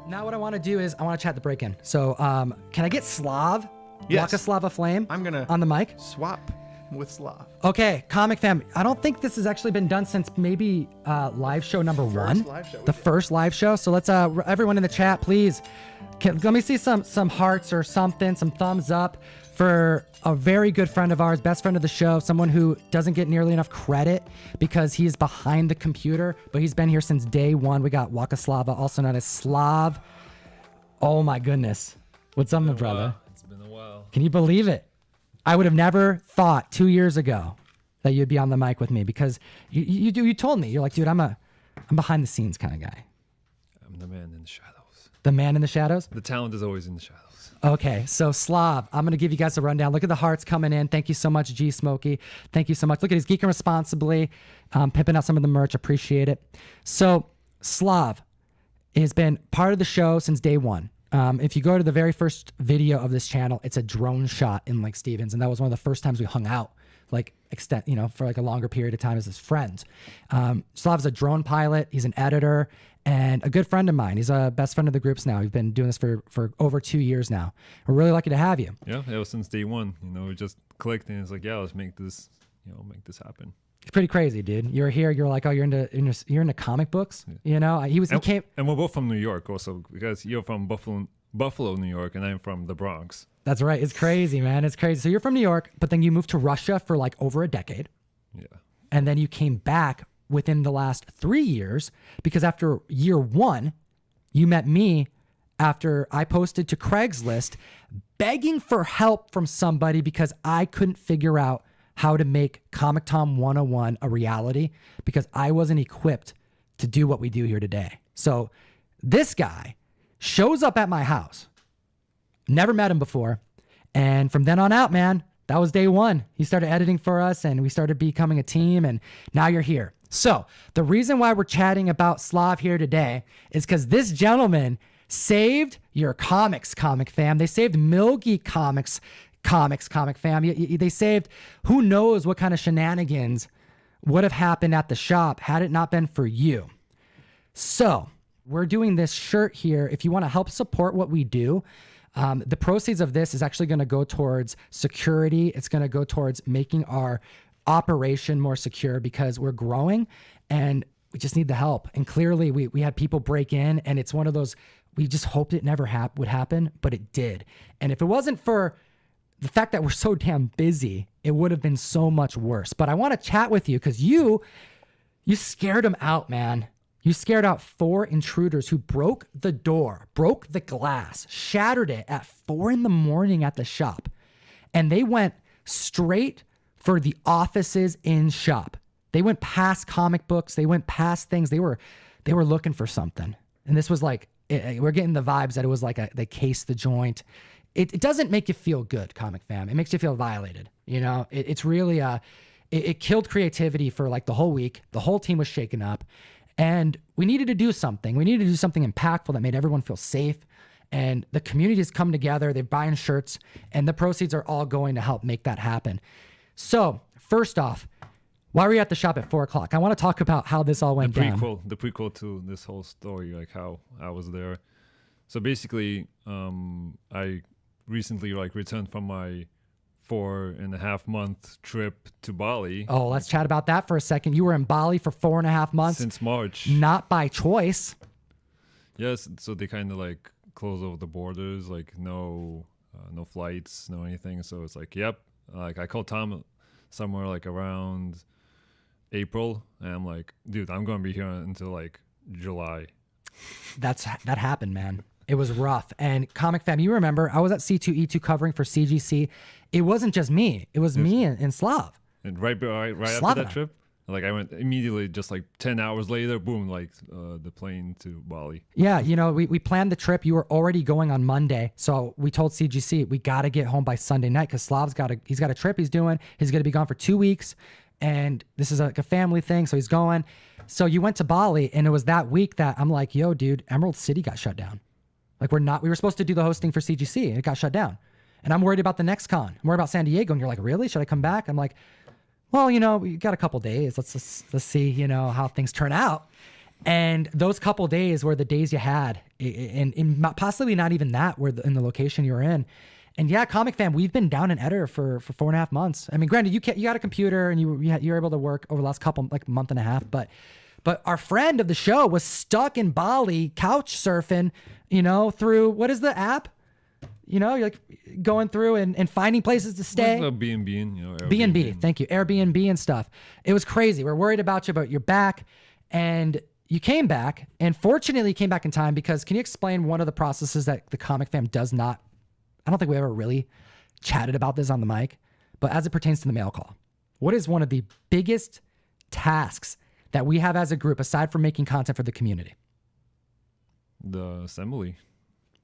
Now what I want to do is I want to chat the break-in. So can I get Slav? Yes. Wakaslava Flame I'm gonna on the mic. swap with Slav. Okay, Comic Fam. I don't think this has actually been done since maybe live show number one. The first live show. So let's everyone in the chat, please. Let me see some hearts or something, some thumbs up for a very good friend of ours, best friend of the show, someone who doesn't get nearly enough credit because he's behind the computer, but he's been here since day one. We got Wakaslava, also known as Slav. Oh my goodness. What's up, my brother? It's been a while. Can you believe it? I would have never thought 2 years ago that you'd be on the mic with me because you told me, you're like, dude, I'm behind the scenes kind of guy. I'm the man in the shadows. The man in the shadows? The talent is always in the shadows. Okay, so Slav, I'm going to give you guys a rundown. Look at the hearts coming in. Thank you so much, G Smokey. Thank you so much. Look at his Geeking Responsibly, pimping out some of the merch. Appreciate it. So Slav has been part of the show since day one. If you go to the very first video of this channel, it's a drone shot in Lake Stevens, and that was one of the first times we hung out, like for like a longer period of time as his friends. Slav's a drone pilot. He's an editor and a good friend of mine. He's a best friend of the groups now. We've been doing this for over 2 years now. We're really lucky to have you. Yeah, it was since day one. We just clicked and it's like, yeah, let's make this, make this happen. It's pretty crazy, dude. You're here. You're like, oh, you're into comic books. Yeah. He came. And we're both from New York also, because you're from Buffalo, New York, and I'm from the Bronx. That's right. It's crazy, man. It's crazy. So you're from New York, but then you moved to Russia for like over a decade. Yeah. And then you came back within the last 3 years because after year one, you met me after I posted to Craigslist begging for help from somebody because I couldn't figure out how to make ComicTom101 a reality because I wasn't equipped to do what we do here today. So this guy shows up at my house. Never met him before. And from then on out, man, that was day one. He started editing for us and we started becoming a team, and now you're here. So the reason why we're chatting about Slav here today is because this gentleman saved your comics, comic fam. They saved MillGeekComics, comic fam. They saved who knows what kind of shenanigans would have happened at the shop had it not been for you. So we're doing this shirt here. If you want to help support what we do, the proceeds of this is actually going to go towards security. It's going to go towards making our operation more secure because we're growing and we just need the help. And clearly we had people break in, and it's one of those, we just hoped it never would happen, but it did. And if it wasn't for the fact that we're so damn busy, it would have been so much worse. But I want to chat with you because you scared them out, man. You scared out 4 intruders who broke the door, broke the glass, shattered it at 4 a.m. at the shop. And they went straight for the offices in shop. They went past comic books. They went past things. They were looking for something. And this was like, we're getting the vibes that it was like they cased the joint. It doesn't make you feel good, comic fam. It makes you feel violated. It's really, it killed creativity for like the whole week. The whole team was shaken up. And we needed to do something. We needed to do something impactful that made everyone feel safe. And the community has come together. They're buying shirts. And the proceeds are all going to help make that happen. So first off, why were you at the shop at 4 o'clock? I want to talk about how this all went down. The prequel to this whole story, like how I was there. So basically, I recently returned from my 4.5-month trip to Bali. Oh, let's chat about that for a second. You were in Bali for 4.5 months. Since March. Not by choice. Yes, so they kind of close over the borders, no flights, no anything. So it's yep. I called Tom somewhere around April, and I'm like, dude, I'm gonna be here until July. That happened, man. It was rough. And Comic Fam, you remember, I was at C2E2 covering for CGC. It wasn't just me. It was me and Slav. And right after that trip, I went immediately, just 10 hours later, boom, the plane to Bali. Yeah, we planned the trip. You were already going on Monday. So we told CGC, we got to get home by Sunday night because Slav's got a trip he's doing. He's going to be gone for 2 weeks. And this is a family thing, so he's going. So you went to Bali, and it was that week that I'm like, yo, dude, Emerald City got shut down. We were supposed to do the hosting for CGC, and it got shut down. And I'm worried about the next con. I'm worried about San Diego. And you're like, really? Should I come back? I'm like, well, we got a couple days. Let's see, how things turn out. And those couple days were the days you had, and possibly not even that, were in the location you were in. And yeah, Comic Fam, we've been down in Editor for 4.5 months. I mean, granted, you got a computer and you were able to work over the last couple, like month and a half, but our friend of the show was stuck in Bali, couch surfing, through, what is the app? You're like going through and finding places to stay. B&B, B&B, thank you. Airbnb and stuff. It was crazy. We're worried about you, but you're back. And you came back, and fortunately you came back in time, because can you explain one of the processes that the Comic Fam does not, I don't think we ever really chatted about this on the mic, but as it pertains to the mail call, what is one of the biggest tasks that we have as a group, aside from making content for the community? The assembly.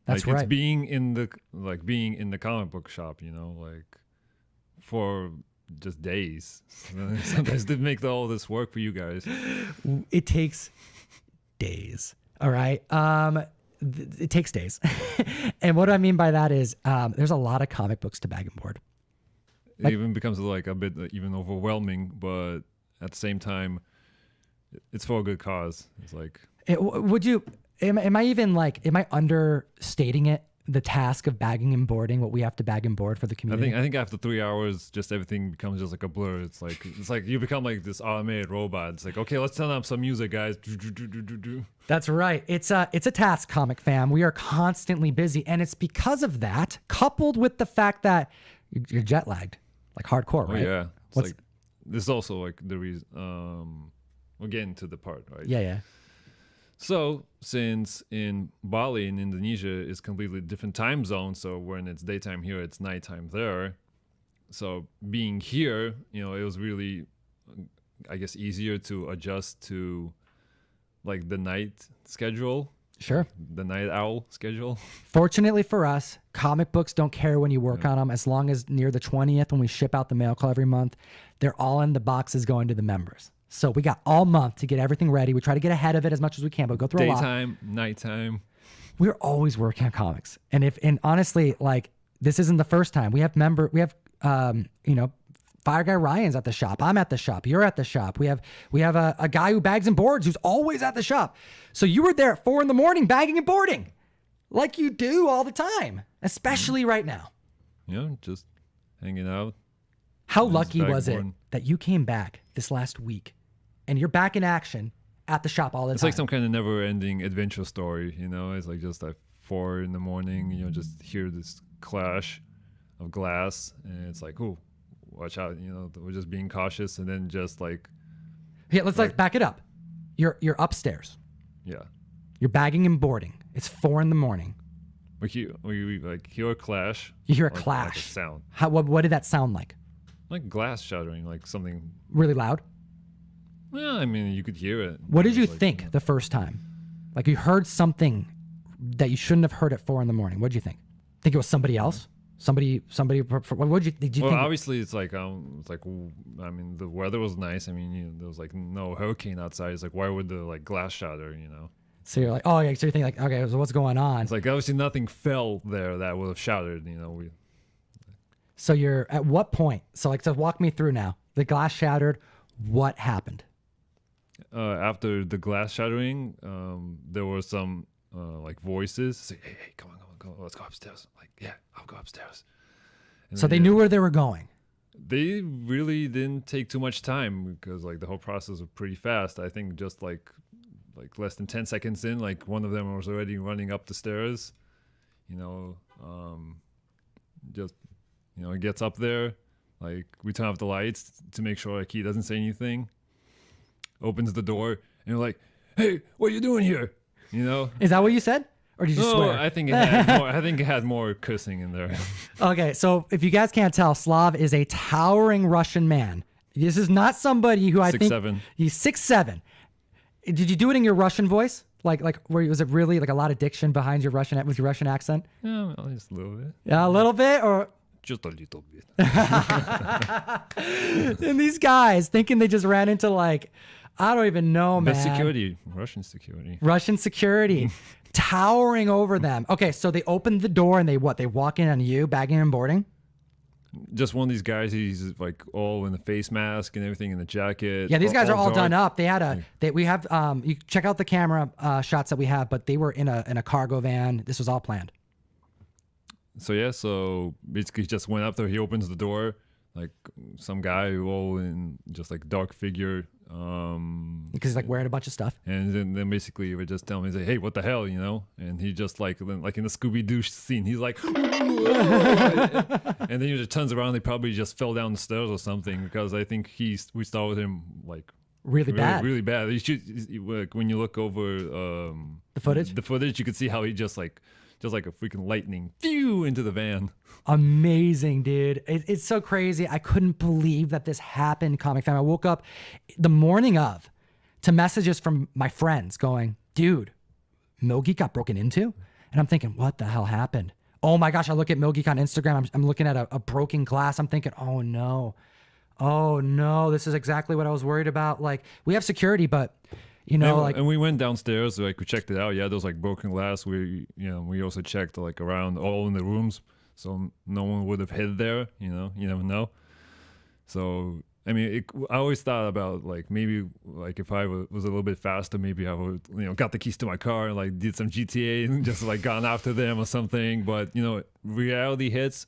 That's like, right. It's being in the comic book shop, for just days. Sometimes to make all this work for you guys. It takes days. All right. It takes days. And what I mean by that is there's a lot of comic books to bag and board. It even becomes like a bit even overwhelming, but at the same time, it's for a good cause. It's like, am I understating it? The task of bagging and boarding, what we have to bag and board for the community. I think after 3 hours, just everything becomes just like a blur. It's like you become like this automated robot. It's like, okay, let's turn up some music, guys. That's right. It's a task, Comic Fam. We are constantly busy, and it's because of that, coupled with the fact that you're jet lagged, like hardcore, right? Oh yeah. It's like this is also like the reason. We're getting to the part, right? Yeah. So since in Bali in Indonesia is completely different time zone, so when it's daytime here, it's nighttime there. So being here, it was really, I guess, easier to adjust to like the night schedule. Sure. The night owl schedule. Fortunately for us, comic books don't care when you work on them, as long as near the 20th, when we ship out the mail call every month, they're all in the boxes going to the members. So we got all month to get everything ready. We try to get ahead of it as much as we can, but go through a lot. Daytime, nighttime. We're always working on comics. And honestly, like, this isn't the first time. We have Fire Guy Ryan's at the shop. I'm at the shop. You're at the shop. We have a guy who bags and boards who's always at the shop. So you were there at 4 a.m. bagging and boarding, like you do all the time, especially right now. Just hanging out. How lucky was it that you came back this last week and you're back in action at the shop all the time? It's like some kind of never-ending adventure story, It's like just at 4 a.m, just hear this clash of glass, and it's like, ooh, watch out, we're just being cautious, and then just like... Yeah, let's back it up. You're upstairs. Yeah. You're bagging and boarding. It's 4 a.m. We hear a clash. You hear a like clash. a sound. What did that sound like? Like glass shattering, like something... Really loud? Yeah, I mean, you could hear it. What did you think the first time? Like, you heard something that you shouldn't have heard at 4 a.m. What did you think? Think it was somebody else? Somebody. What did you think? Well, obviously, it's like, I mean, the weather was nice. I mean, there was like no hurricane outside. It's like, why would the glass shatter? So you're like, oh yeah. So you're thinking like, okay, so what's going on? It's like obviously nothing fell there that would have shattered. So you're at what point? So walk me through now. The glass shattered. What happened? After the glass shattering, there were some voices. It's like, hey, come on, let's go upstairs. I'm like, yeah, I'll go upstairs. And so they knew where they were going. They really didn't take too much time, because the whole process was pretty fast. I think just like less than 10 seconds in, one of them was already running up the stairs. He gets up there. We turn off the lights to make sure he doesn't say anything. Opens the door, and you're like, hey, what are you doing here? Is that what you said? Or did you swear? I think it had more cursing in there. Okay, so if you guys can't tell, Slav is a towering Russian man. This is not somebody who I think... 6'7". He's 6'7". Did you do it in your Russian voice? Was it really a lot of diction behind your Russian accent? Yeah, just a little bit. Yeah, a little bit, or... Just a little bit. And these guys thinking they just ran into I don't even know, man. Russian security. Russian security. Towering over them. Okay, so they opened the door and they walk in on you, bagging and boarding? Just one of these guys. He's like all in the face mask and everything, in the jacket. Yeah, these guys are all dark. done up. They had we have you check out the camera shots that we have, but they were in a cargo van. This was all planned. So yeah, so basically he just went up there. He opens the door, like some guy all in just like dark figure. Because he's like wearing a bunch of stuff. And then basically he would just tell me, he's like, hey, what the hell, you know? And he just like in the Scooby-Doo scene, he's like, and then he just turns around. He probably just fell down the stairs or something, because I think we started him like Really bad. Really bad. You should, like, when you look over The footage, you could see how he just like a freaking lightning, phew, into the van. Amazing, dude. It's so crazy. I couldn't believe that this happened, Comic Fam. I woke up the morning of to messages from my friends going, dude, MillGeek got broken into? And I'm thinking, what the hell happened? Oh my gosh, I look at MillGeek on Instagram. I'm looking at a broken glass. I'm thinking, oh no, this is exactly what I was worried about. Like, we have security, but you know, and we went downstairs, like we checked it out. Yeah, there was like broken glass. We also checked like around all in the rooms, so no one would have hid there. You know, you never know. So I mean, I always thought about like maybe like if I was a little bit faster, maybe I would got the keys to my car and like did some GTA and just like gone after them or something. But reality hits.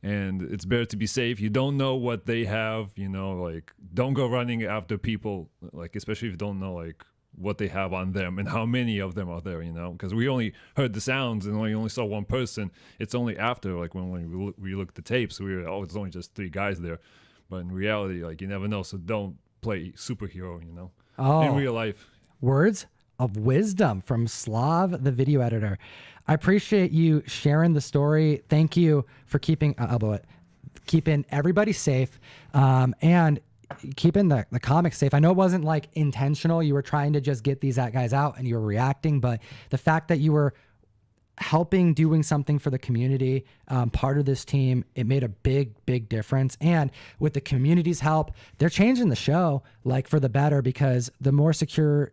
And it's better to be safe. You don't know what they have, like don't go running after people, like especially if you don't know like what they have on them and how many of them are there, because we only heard the sounds and we only saw one person. It's only after like when we looked the tapes, we were, it's only just 3 guys there. But in reality, like you never know. So don't play superhero, in real life. Words of wisdom from Slav, the video editor. I appreciate you sharing the story. Thank you for keeping everybody safe, and keeping the comics safe. I know it wasn't like intentional. You were trying to just get these guys out and you were reacting, but the fact that you were doing something for the community, part of this team, it made a big difference. And with the community's help, they're changing the show like for the better, because the more secure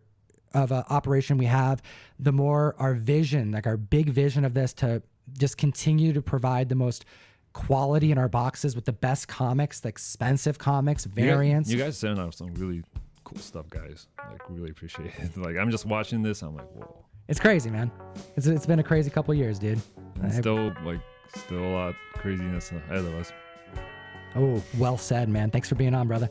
of an operation we have, the more our vision, like our big vision of this, to just continue to provide the most quality in our boxes with the best comics, the expensive comics, variants. You guys send out some really cool stuff, guys. Like, really appreciate it. Like, I'm just watching this, I'm like, whoa. It's crazy, man. It's been a crazy couple of years, dude. Still a lot of craziness ahead of us. Oh, well said, man. Thanks for being on, brother.